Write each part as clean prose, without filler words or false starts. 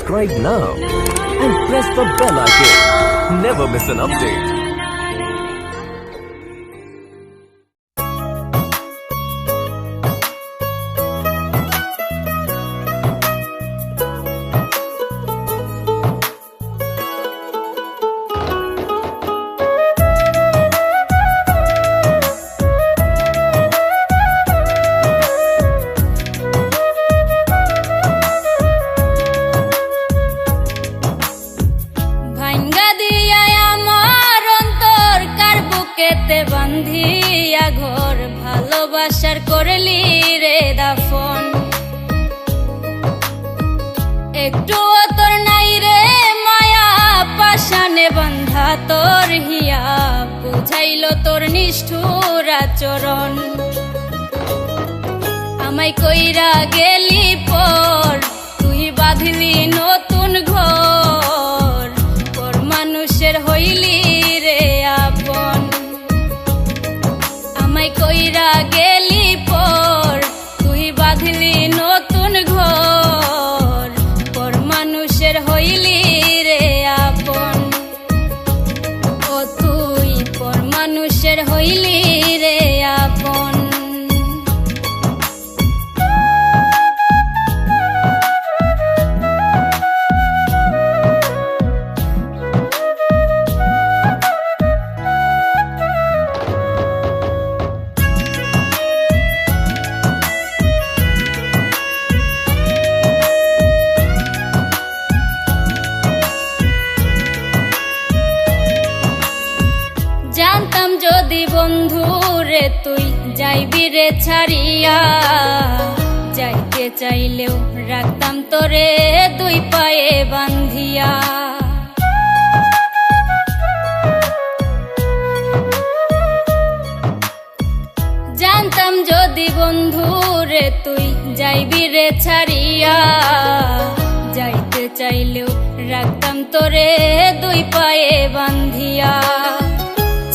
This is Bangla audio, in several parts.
subscribe now and press the bell icon. Never miss an update. বান্ধিয়া ঘর ভালোবাসার করলি রে দাফন একটু তোর নাই রে মায়া পাশানে বান্ধা তোর হিয়া বুঝাইল তোর নিষ্ঠুর আচরণ আমায় কইরা গেলি পর তুই বাঁধলি নতুন ঘর পর মানুষের হইলি রে আপন আমায় কইরা গেলি পর তুই বাঁধলি নতুন ঘর পর মানুষের হইলি রে আপন ও তুই পর মানুষের হইলি রে আপন জানতাম যদি বন্ধু রে তুই যাইবি রে ছাড়িয়া যাইতে চাইলেও রাখতাম তোরে দুই পায়ে বান্ধিয়া জানতাম যদি বন্ধু রে তুই যাইবি রে ছাড়িয়া যাইতে চাইলেও রাখতাম তোরে দুই পায়ে বান্ধিয়া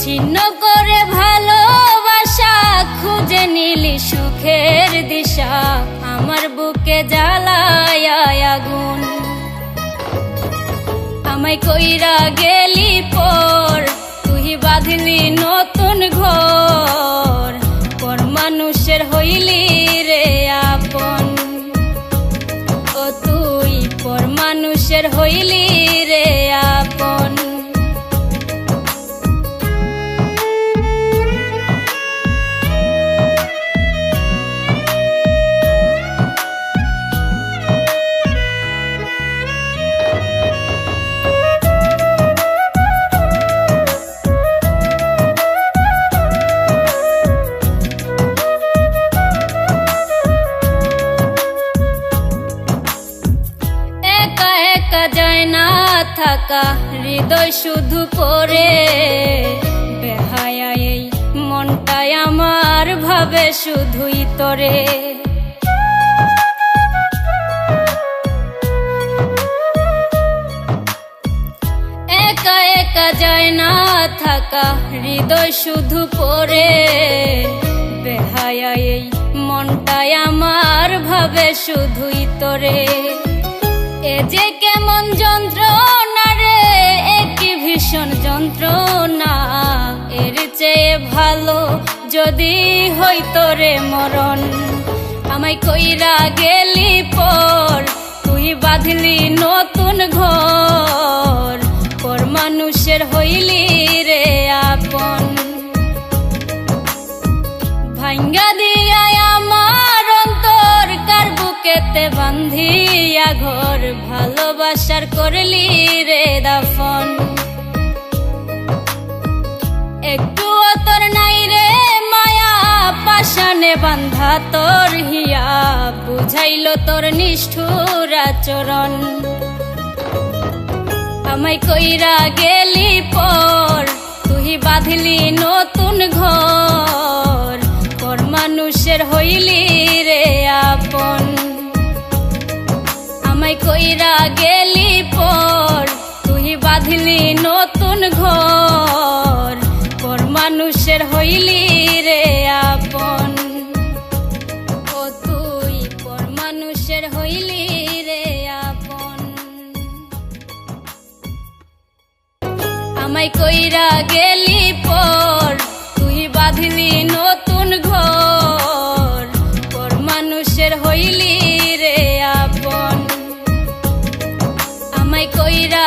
ছিন্ন করে ভালোবাসা খুঁজে নিলি সুখের দিশা আমার বুকে জ্বালায় আগুন আমায় কইরা গেলি পর তুই বাঁধলি নতুন ঘর পর মানুষের হইলি রে আপন ও তুই পর মানুষের হইলি রে আপন যায় না থাকা হৃদয় শুধু পড়ে বেহায়া এই মনটাই আমার ভাবে শুধুই তোরে একা একা যায় না থাকা হৃদয় শুধু পড়ে বেহায়া এই মনটাই আমার ভাবে শুধুই তোরে এ যে কেমন যন্ত্রণা রে একই ভীষণ যন্ত্রণা এর চেয়ে ভালো যদি হইতো রে মরণ আমায় কইরা গেলি পর তুই বাঁধলি নতুন ঘর পর মানুষের হইলি রে আপন ভাঙ্গা দিয়া আমার অন্তর কার বুকেতে বান্ধিয়া ঘর ভালোবাসার করলি রে দাফন একটু তোর নাই রে মায়া পাশানে বান্ধা তোর হিয়া বুঝাইল তোর নিষ্ঠুর আচরণ আমায় কইরা গেলি পর তুই বাঁধলি নতুন ঘর পর মানুষের হইলি রে আপন আমায় কইরা গেলি পর তুই বাঁধলি নতুন ঘর পর মানুষের হইলি রে আপন ও তুই পর মানুষের হইলি রে আপন। আমায় কইরা গেলি পর তুই বাঁধলি নতুন ঘর পর মানুষের হইলি রে আপন আমায় কইরা